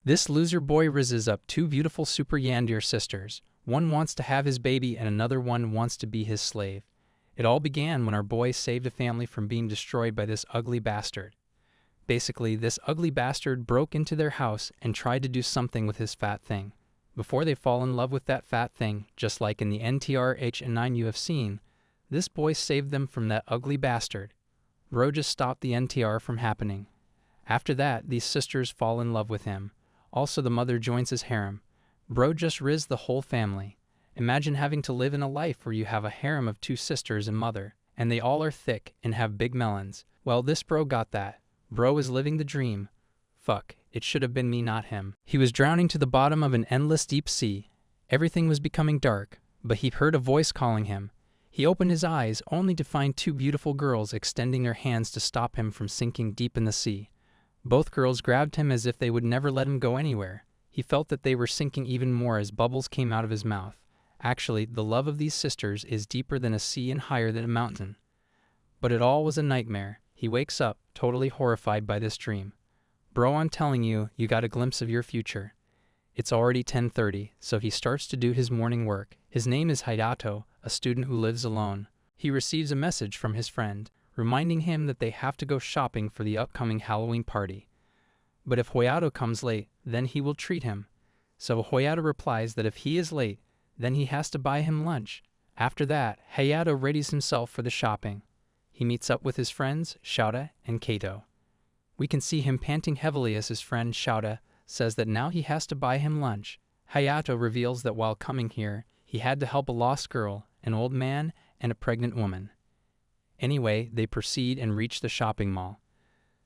This loser boy raises up two beautiful super Yandir sisters. One wants to have his baby and another one wants to be his slave. It all began when our boy saved a family from being destroyed by this ugly bastard. Basically, this ugly bastard broke into their house and tried to do something with his fat thing. Before they fall in love with that fat thing, just like in the NTRH and 9 you have seen, this boy saved them from that ugly bastard. Bro just stopped the NTR from happening. After that, these sisters fall in love with him. Also, the mother joins his harem. Bro just riz the whole family. Imagine having to live in a life where you have a harem of two sisters and mother, and they all are thick and have big melons. Well, this bro got that. Bro is living the dream. Fuck, it should have been me, not him. He was drowning to the bottom of an endless deep sea. Everything was becoming dark, but he heard a voice calling him. He opened his eyes only to find two beautiful girls extending their hands to stop him from sinking deep in the sea. Both girls grabbed him as if they would never let him go anywhere. He felt that they were sinking even more as bubbles came out of his mouth. Actually, the love of these sisters is deeper than a sea and higher than a mountain. But it all was a nightmare. He wakes up, totally horrified by this dream. Bro, I'm telling you, you got a glimpse of your future. It's already 10:30, so he starts to do his morning work. His name is Hayato, a student who lives alone. He receives a message from his friend, reminding him that they have to go shopping for the upcoming Halloween party. But if Hayato comes late, then he will treat him. So Hayato replies that if he is late, then he has to buy him lunch. After that, Hayato readies himself for the shopping. He meets up with his friends, Shouta and Kato. We can see him panting heavily as his friend Shouta says that now he has to buy him lunch. Hayato reveals that while coming here, he had to help a lost girl, an old man, and a pregnant woman. Anyway, they proceed and reach the shopping mall.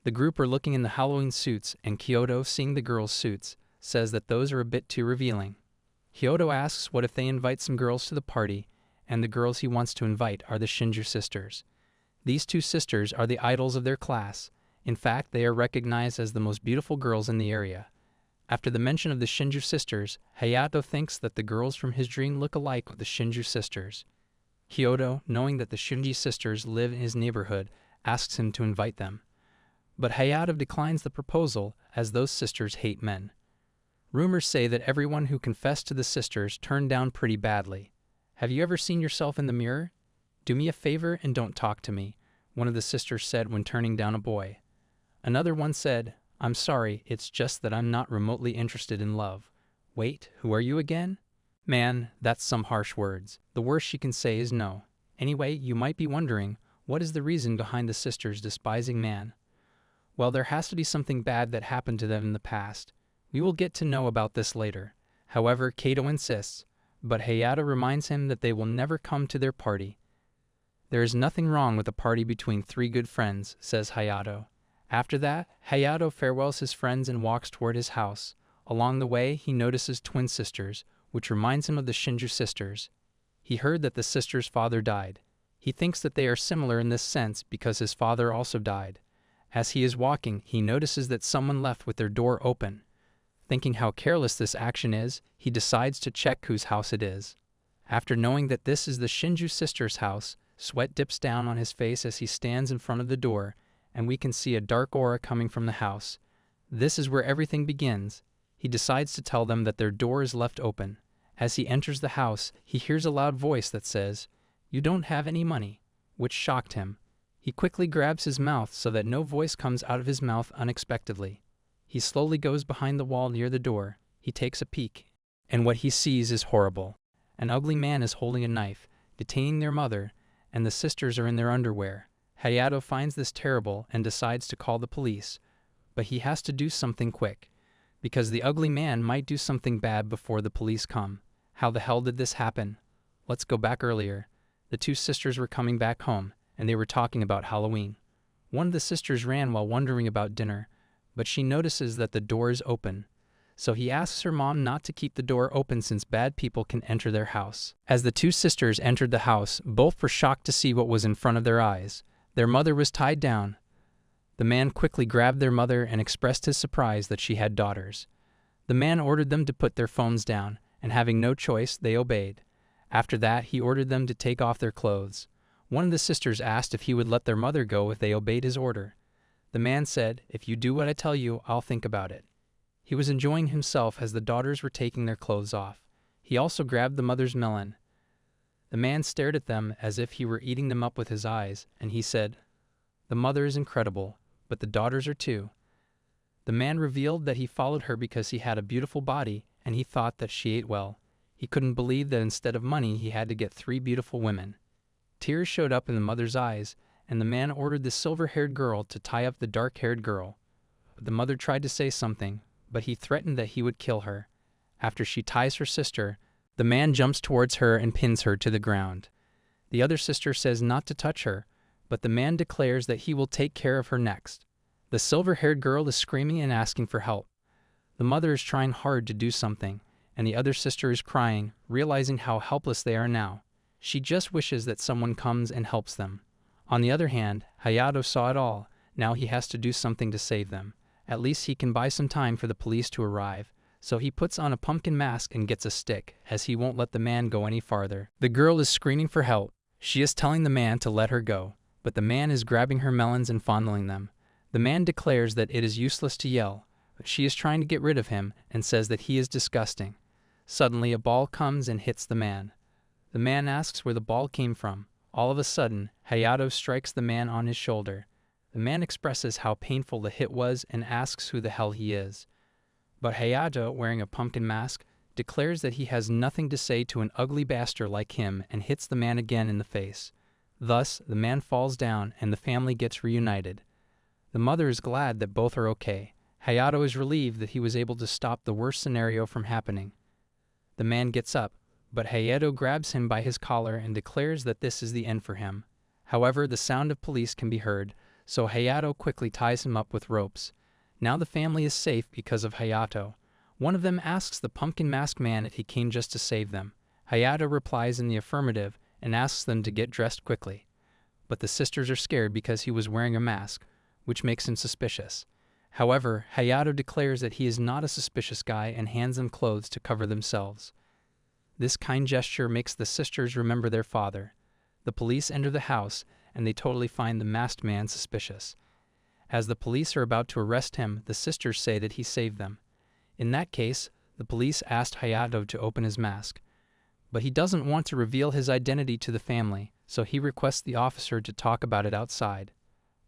The group are looking in the Halloween suits, and Kyoto, seeing the girls' suits, says that those are a bit too revealing. Kyoto asks what if they invite some girls to the party, and the girls he wants to invite are the Shinju sisters. These two sisters are the idols of their class. In fact, they are recognized as the most beautiful girls in the area. After the mention of the Shinju sisters, Hayato thinks that the girls from his dream look alike with the Shinju sisters. Kyoto, knowing that the Shinji sisters live in his neighborhood, asks him to invite them. But Hayato declines the proposal, as those sisters hate men. Rumors say that everyone who confessed to the sisters turned down pretty badly. Have you ever seen yourself in the mirror? Do me a favor and don't talk to me, one of the sisters said when turning down a boy. Another one said, I'm sorry, it's just that I'm not remotely interested in love. Wait, who are you again? Man, that's some harsh words. The worst she can say is no. Anyway, you might be wondering, what is the reason behind the sisters despising man? Well, there has to be something bad that happened to them in the past. We will get to know about this later. However, Kato insists, but Hayato reminds him that they will never come to their party. There is nothing wrong with a party between three good friends, says Hayato. After that, Hayato farewells his friends and walks toward his house. Along the way, he notices twin sisters, which reminds him of the Shinju sisters. He heard that the sisters' father died. He thinks that they are similar in this sense because his father also died. As he is walking, he notices that someone left with their door open. Thinking how careless this action is, he decides to check whose house it is. After knowing that this is the Shinju sisters' house, sweat dips down on his face as he stands in front of the door, and we can see a dark aura coming from the house. This is where everything begins. He decides to tell them that their door is left open. As he enters the house, he hears a loud voice that says, "You don't have any money," which shocked him. He quickly grabs his mouth so that no voice comes out of his mouth unexpectedly. He slowly goes behind the wall near the door. He takes a peek, and what he sees is horrible. An ugly man is holding a knife, detaining their mother, and the sisters are in their underwear. Hayato finds this terrible and decides to call the police, but he has to do something quick, because the ugly man might do something bad before the police come. How the hell did this happen? Let's go back earlier. The two sisters were coming back home, and they were talking about Halloween. One of the sisters ran while wondering about dinner, but she notices that the door is open. So he asks her mom not to keep the door open since bad people can enter their house. As the two sisters entered the house, both were shocked to see what was in front of their eyes. Their mother was tied down. The man quickly grabbed their mother and expressed his surprise that she had daughters. The man ordered them to put their phones down, and having no choice, they obeyed. After that, he ordered them to take off their clothes. One of the sisters asked if he would let their mother go if they obeyed his order. The man said, "If you do what I tell you, I'll think about it." He was enjoying himself as the daughters were taking their clothes off. He also grabbed the mother's melon. The man stared at them as if he were eating them up with his eyes, and he said, "The mother is incredible, but the daughters are too." The man revealed that he followed her because he had a beautiful body, and he thought that she ate well. He couldn't believe that instead of money he had to get 3 beautiful women. Tears showed up in the mother's eyes, and the man ordered the silver-haired girl to tie up the dark-haired girl. The mother tried to say something, but he threatened that he would kill her. After she ties her sister, the man jumps towards her and pins her to the ground. The other sister says not to touch her, but the man declares that he will take care of her next. The silver-haired girl is screaming and asking for help. The mother is trying hard to do something, and the other sister is crying, realizing how helpless they are now. She just wishes that someone comes and helps them. On the other hand, Hayato saw it all. Now he has to do something to save them. At least he can buy some time for the police to arrive. So he puts on a pumpkin mask and gets a stick, as he won't let the man go any farther. The girl is screaming for help. She is telling the man to let her go, but the man is grabbing her melons and fondling them. The man declares that it is useless to yell, but she is trying to get rid of him and says that he is disgusting. Suddenly a ball comes and hits the man. The man asks where the ball came from. All of a sudden, Hayato strikes the man on his shoulder. The man expresses how painful the hit was and asks who the hell he is. But Hayato, wearing a pumpkin mask, declares that he has nothing to say to an ugly bastard like him and hits the man again in the face. Thus, the man falls down and the family gets reunited. The mother is glad that both are okay. Hayato is relieved that he was able to stop the worst scenario from happening. The man gets up, but Hayato grabs him by his collar and declares that this is the end for him. However, the sound of police can be heard, so Hayato quickly ties him up with ropes. Now the family is safe because of Hayato. One of them asks the pumpkin mask man if he came just to save them. Hayato replies in the affirmative and asks them to get dressed quickly. But the sisters are scared because he was wearing a mask, which makes him suspicious. However, Hayato declares that he is not a suspicious guy and hands them clothes to cover themselves. This kind gesture makes the sisters remember their father. The police enter the house, and they totally find the masked man suspicious. As the police are about to arrest him, the sisters say that he saved them. In that case, the police asked Hayato to open his mask. But he doesn't want to reveal his identity to the family, so he requests the officer to talk about it outside.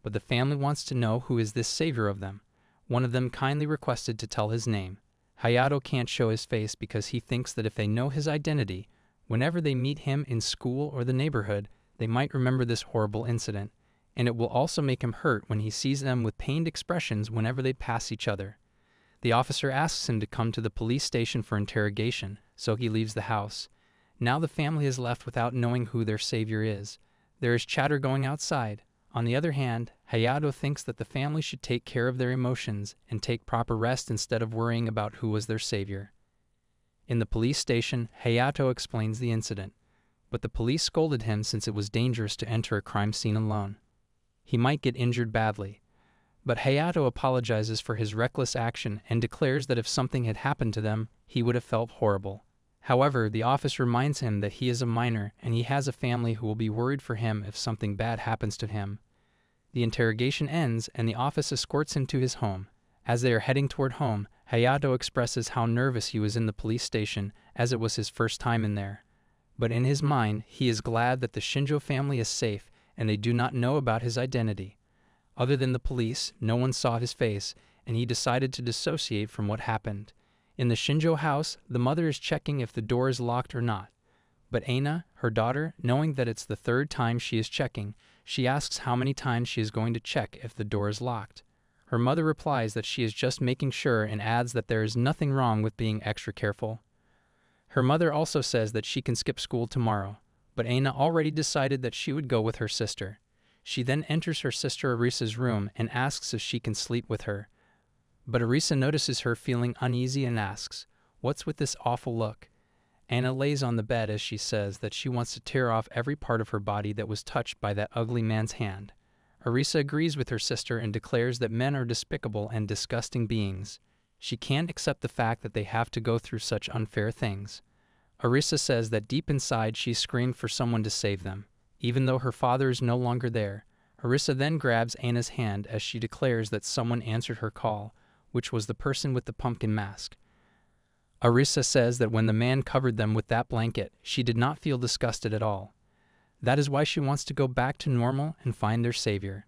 But the family wants to know who is this savior of them. One of them kindly requested to tell his name. Hayato can't show his face because he thinks that if they know his identity, whenever they meet him in school or the neighborhood, they might remember this horrible incident. And it will also make him hurt when he sees them with pained expressions whenever they pass each other. The officer asks him to come to the police station for interrogation, so he leaves the house. Now the family is left without knowing who their savior is. There is chatter going outside. On the other hand, Hayato thinks that the family should take care of their emotions and take proper rest instead of worrying about who was their savior. In the police station, Hayato explains the incident, but the police scolded him since it was dangerous to enter a crime scene alone. He might get injured badly. But Hayato apologizes for his reckless action and declares that if something had happened to them, he would have felt horrible. However, the office reminds him that he is a minor and he has a family who will be worried for him if something bad happens to him. The interrogation ends and the office escorts him to his home. As they are heading toward home, Hayato expresses how nervous he was in the police station as it was his first time in there. But in his mind, he is glad that the Shinjo family is safe and they do not know about his identity. Other than the police, no one saw his face, and he decided to dissociate from what happened. In the Shinjo house, the mother is checking if the door is locked or not. But Aina, her daughter, knowing that it's the 3rd time she is checking, she asks how many times she is going to check if the door is locked. Her mother replies that she is just making sure and adds that there is nothing wrong with being extra careful. Her mother also says that she can skip school tomorrow, but Aina already decided that she would go with her sister. She then enters her sister Arisa's room and asks if she can sleep with her. But Arisa notices her feeling uneasy and asks, "What's with this awful look?" Aina lays on the bed as she says that she wants to tear off every part of her body that was touched by that ugly man's hand. Arisa agrees with her sister and declares that men are despicable and disgusting beings. She can't accept the fact that they have to go through such unfair things. Arisa says that deep inside she screamed for someone to save them. Even though her father is no longer there, Arisa then grabs Aina's hand as she declares that someone answered her call. which was the person with the pumpkin mask. Arisa says that when the man covered them with that blanket, she did not feel disgusted at all. That is why she wants to go back to normal and find their savior.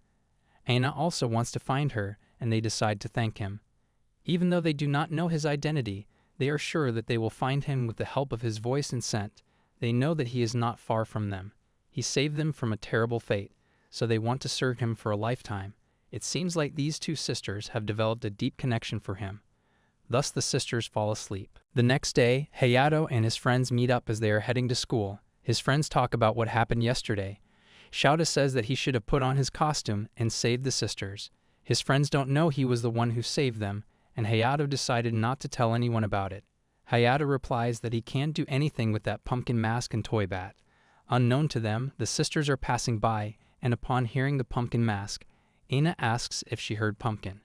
Aina also wants to find her, and they decide to thank him. Even though they do not know his identity, they are sure that they will find him with the help of his voice and scent. They know that he is not far from them. He saved them from a terrible fate, so they want to serve him for a lifetime. It seems like these two sisters have developed a deep connection for him. Thus the sisters fall asleep. The next day, Hayato and his friends meet up as they are heading to school. His friends talk about what happened yesterday. Shouta says that he should have put on his costume and saved the sisters. His friends don't know he was the one who saved them, and Hayato decided not to tell anyone about it. Hayato replies that he can't do anything with that pumpkin mask and toy bat. Unknown to them, the sisters are passing by, and upon hearing the pumpkin mask, Aina asks if she heard pumpkin.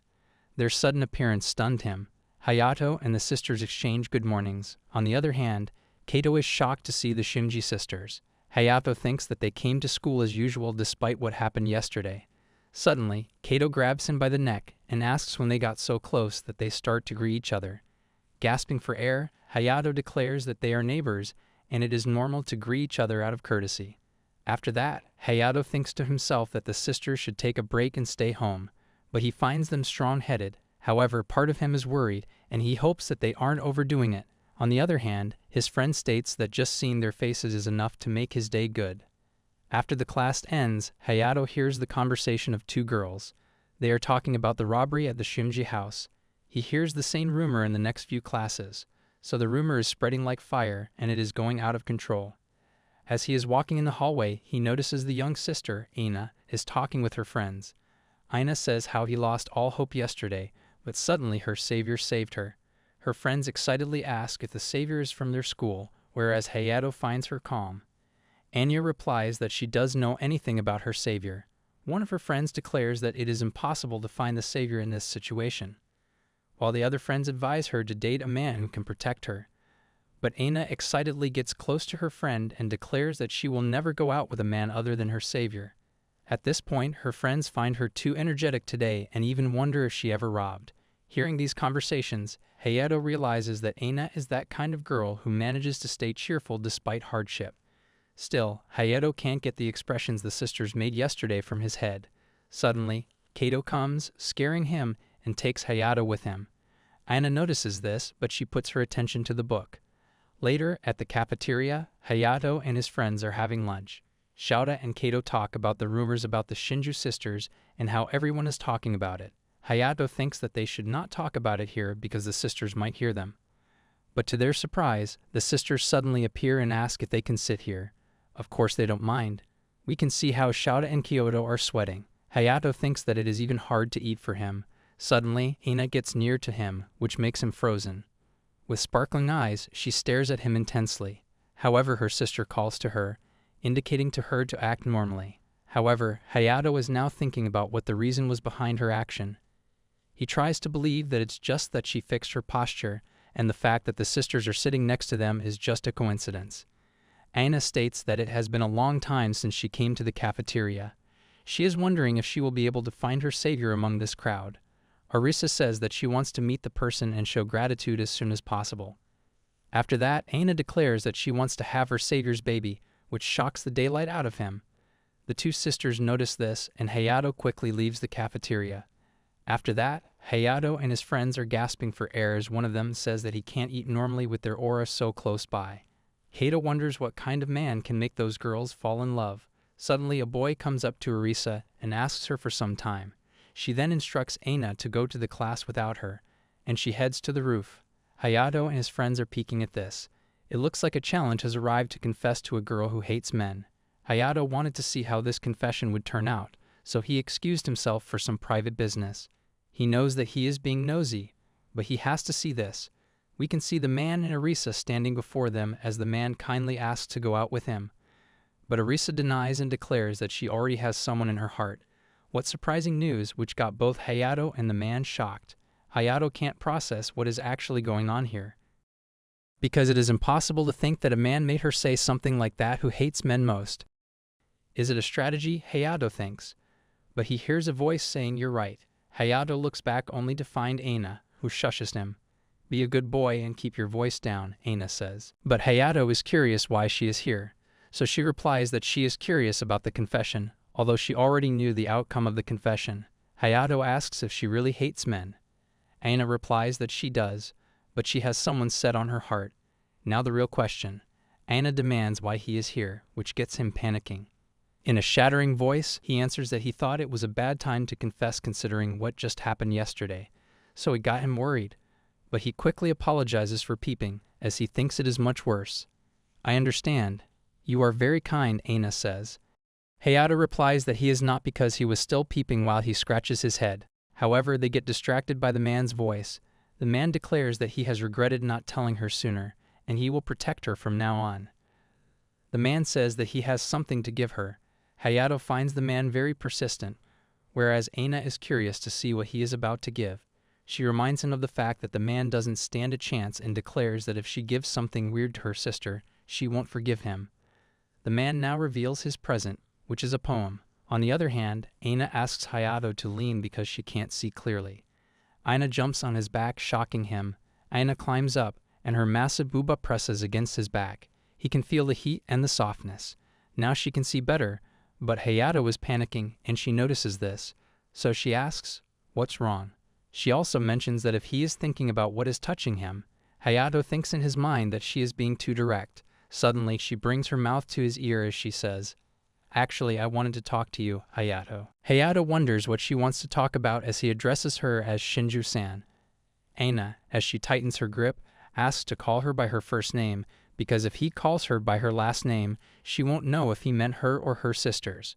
Their sudden appearance stunned him. Hayato and the sisters exchange good mornings. On the other hand, Kato is shocked to see the Shinji sisters. Hayato thinks that they came to school as usual despite what happened yesterday. Suddenly, Kato grabs him by the neck and asks when they got so close that they start to greet each other. Gasping for air, Hayato declares that they are neighbors and it is normal to greet each other out of courtesy. After that, Hayato thinks to himself that the sisters should take a break and stay home, but he finds them strong-headed. However, part of him is worried, and he hopes that they aren't overdoing it. On the other hand, his friend states that just seeing their faces is enough to make his day good. After the class ends, Hayato hears the conversation of two girls. They are talking about the robbery at the Shinji house. He hears the same rumor in the next few classes, so the rumor is spreading like fire, and it is going out of control. As he is walking in the hallway, he notices the young sister, Aina, is talking with her friends. Aina says how he lost all hope yesterday, but suddenly her savior saved her. Her friends excitedly ask if the savior is from their school, whereas Hayato finds her calm. Anya replies that she does know anything about her savior. One of her friends declares that it is impossible to find the savior in this situation, while the other friends advise her to date a man who can protect her. But Aina excitedly gets close to her friend and declares that she will never go out with a man other than her savior. At this point, her friends find her too energetic today and even wonder if she ever robbed. Hearing these conversations, Hayato realizes that Aina is that kind of girl who manages to stay cheerful despite hardship. Still, Hayato can't get the expressions the sisters made yesterday from his head. Suddenly, Kato comes, scaring him, and takes Hayato with him. Aina notices this, but she puts her attention to the book. Later, at the cafeteria, Hayato and his friends are having lunch. Shouta and Kato talk about the rumors about the Shinju sisters and how everyone is talking about it. Hayato thinks that they should not talk about it here because the sisters might hear them. But to their surprise, the sisters suddenly appear and ask if they can sit here. Of course they don't mind. We can see how Shouta and Kyoto are sweating. Hayato thinks that it is even hard to eat for him. Suddenly, Aina gets near to him, which makes him frozen. With sparkling eyes, she stares at him intensely. However, her sister calls to her, indicating to her to act normally. However, Hayato is now thinking about what the reason was behind her action. He tries to believe that it's just that she fixed her posture, and the fact that the sisters are sitting next to them is just a coincidence. Aina states that it has been a long time since she came to the cafeteria. She is wondering if she will be able to find her savior among this crowd. Arisa says that she wants to meet the person and show gratitude as soon as possible. After that, Aina declares that she wants to have her savior's baby, which shocks the daylight out of him. The two sisters notice this, and Hayato quickly leaves the cafeteria. After that, Hayato and his friends are gasping for air as one of them says that he can't eat normally with their aura so close by. Kato wonders what kind of man can make those girls fall in love. Suddenly, a boy comes up to Arisa and asks her for some time. She then instructs Aina to go to the class without her, and she heads to the roof. Hayato and his friends are peeking at this. It looks like a challenge has arrived to confess to a girl who hates men. Hayato wanted to see how this confession would turn out, so he excused himself for some private business. He knows that he is being nosy, but he has to see this. We can see the man and Arisa standing before them as the man kindly asks to go out with him. But Arisa denies and declares that she already has someone in her heart. What surprising news, which got both Hayato and the man shocked. Hayato can't process what is actually going on here, because it is impossible to think that a man made her say something like that who hates men most. Is it a strategy? Hayato thinks. But he hears a voice saying, "You're right." Hayato looks back only to find Aina, who shushes him. Be a good boy and keep your voice down, Aina says. But Hayato is curious why she is here, so she replies that she is curious about the confession, although she already knew the outcome of the confession. Hayato asks if she really hates men. Aina replies that she does, but she has someone set on her heart. Now the real question. Aina demands why he is here, which gets him panicking. In a shattering voice, he answers that he thought it was a bad time to confess considering what just happened yesterday, so it got him worried. But he quickly apologizes for peeping, as he thinks it is much worse. I understand. You are very kind, Aina says. Hayato replies that he is not because he was still peeping while he scratches his head. However, they get distracted by the man's voice. The man declares that he has regretted not telling her sooner, and he will protect her from now on. The man says that he has something to give her. Hayato finds the man very persistent, whereas Aina is curious to see what he is about to give. She reminds him of the fact that the man doesn't stand a chance and declares that if she gives something weird to her sister, she won't forgive him. The man now reveals his present, which is a poem. On the other hand, Aina asks Hayato to lean because she can't see clearly. Aina jumps on his back, shocking him. Aina climbs up, and her massive booba presses against his back. He can feel the heat and the softness. Now she can see better, but Hayato is panicking, and she notices this. So she asks, "What's wrong?" She also mentions that if he is thinking about what is touching him, Hayato thinks in his mind that she is being too direct. Suddenly, she brings her mouth to his ear as she says, "Actually, I wanted to talk to you, Hayato." Hayato wonders what she wants to talk about as he addresses her as Shinju-san. Aina, as she tightens her grip, asks to call her by her first name, because if he calls her by her last name, she won't know if he meant her or her sisters.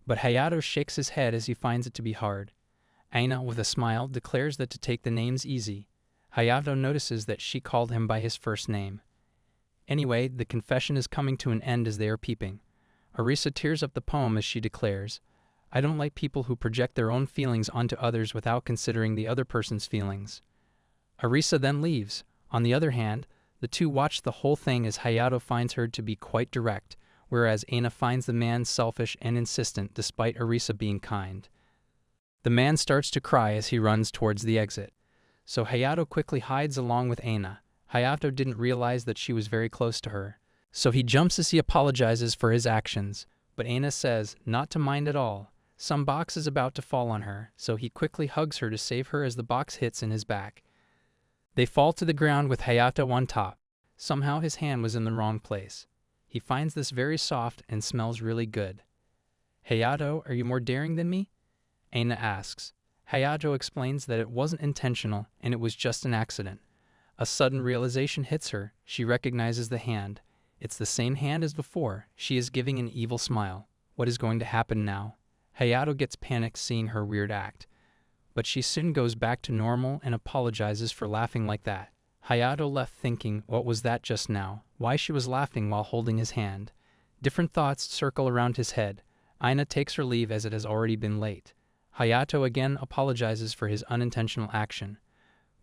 But Hayato shakes his head as he finds it to be hard. Aina, with a smile, declares that to take the names easy. Hayato notices that she called him by his first name. Anyway, the confession is coming to an end as they are peeping. Arisa tears up the poem as she declares, "I don't like people who project their own feelings onto others without considering the other person's feelings." Arisa then leaves. On the other hand, the two watch the whole thing as Hayato finds her to be quite direct, whereas Aina finds the man selfish and insistent despite Arisa being kind. The man starts to cry as he runs towards the exit, so Hayato quickly hides along with Aina. Hayato didn't realize that she was very close to her, so he jumps as he apologizes for his actions, but Aina says not to mind at all. Some box is about to fall on her, so he quickly hugs her to save her as the box hits in his back. They fall to the ground with Hayato on top. Somehow his hand was in the wrong place. He finds this very soft and smells really good. "Hayato, are you more daring than me?" Aina asks. Hayato explains that it wasn't intentional and it was just an accident. A sudden realization hits her. She recognizes the hand. It's the same hand as before. She is giving an evil smile. What is going to happen now? Hayato gets panicked seeing her weird act, but she soon goes back to normal and apologizes for laughing like that. Hayato left thinking, what was that just now? Why she was laughing while holding his hand? Different thoughts circle around his head. Aina takes her leave as it has already been late. Hayato again apologizes for his unintentional action,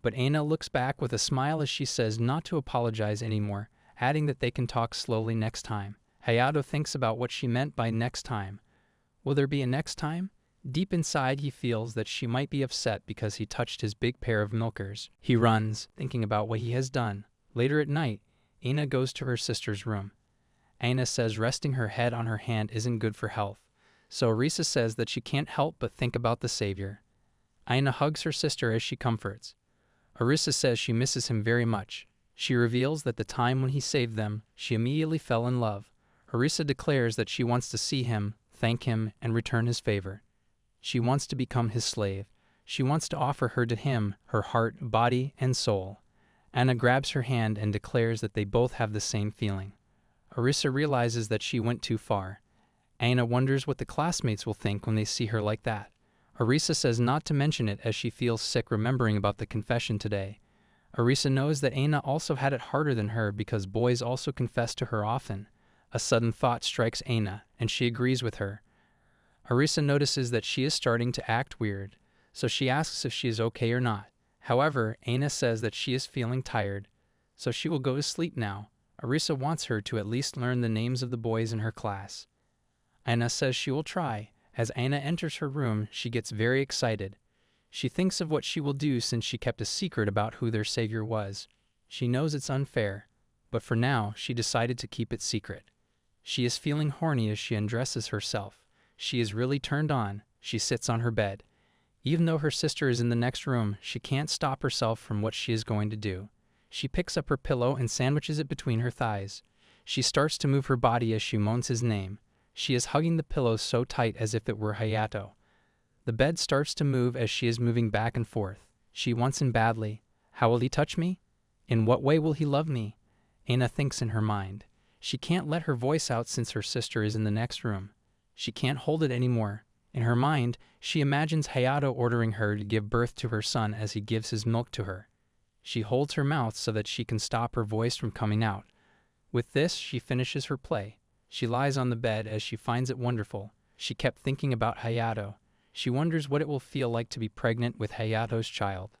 but Aina looks back with a smile as she says not to apologize anymore, adding that they can talk slowly next time. Hayato thinks about what she meant by next time. Will there be a next time? Deep inside he feels that she might be upset because he touched his big pair of milkers. He runs, thinking about what he has done. Later at night, Aina goes to her sister's room. Aina says resting her head on her hand isn't good for health, so Arisa says that she can't help but think about the savior. Aina hugs her sister as she comforts. Arisa says she misses him very much. She reveals that the time when he saved them, she immediately fell in love. Arisa declares that she wants to see him, thank him, and return his favor. She wants to become his slave. She wants to offer her to him, her heart, body, and soul. Aina grabs her hand and declares that they both have the same feeling. Arisa realizes that she went too far. Aina wonders what the classmates will think when they see her like that. Arisa says not to mention it as she feels sick remembering about the confession today. Arisa knows that Aina also had it harder than her because boys also confess to her often. A sudden thought strikes Aina, and she agrees with her. Arisa notices that she is starting to act weird, so she asks if she is okay or not. However, Aina says that she is feeling tired, so she will go to sleep now. Arisa wants her to at least learn the names of the boys in her class. Aina says she will try. As Aina enters her room, she gets very excited. She thinks of what she will do since she kept a secret about who their savior was. She knows it's unfair, but for now she decided to keep it secret. She is feeling horny as she undresses herself. She is really turned on. She sits on her bed. Even though her sister is in the next room, she can't stop herself from what she is going to do. She picks up her pillow and sandwiches it between her thighs. She starts to move her body as she moans his name. She is hugging the pillow so tight as if it were Hayato. The bed starts to move as she is moving back and forth. She wants him badly. How will he touch me? In what way will he love me? Aina thinks in her mind. She can't let her voice out since her sister is in the next room. She can't hold it anymore. In her mind, she imagines Hayato ordering her to give birth to her son as he gives his milk to her. She holds her mouth so that she can stop her voice from coming out. With this, she finishes her play. She lies on the bed as she finds it wonderful. She kept thinking about Hayato. She wonders what it will feel like to be pregnant with Hayato's child.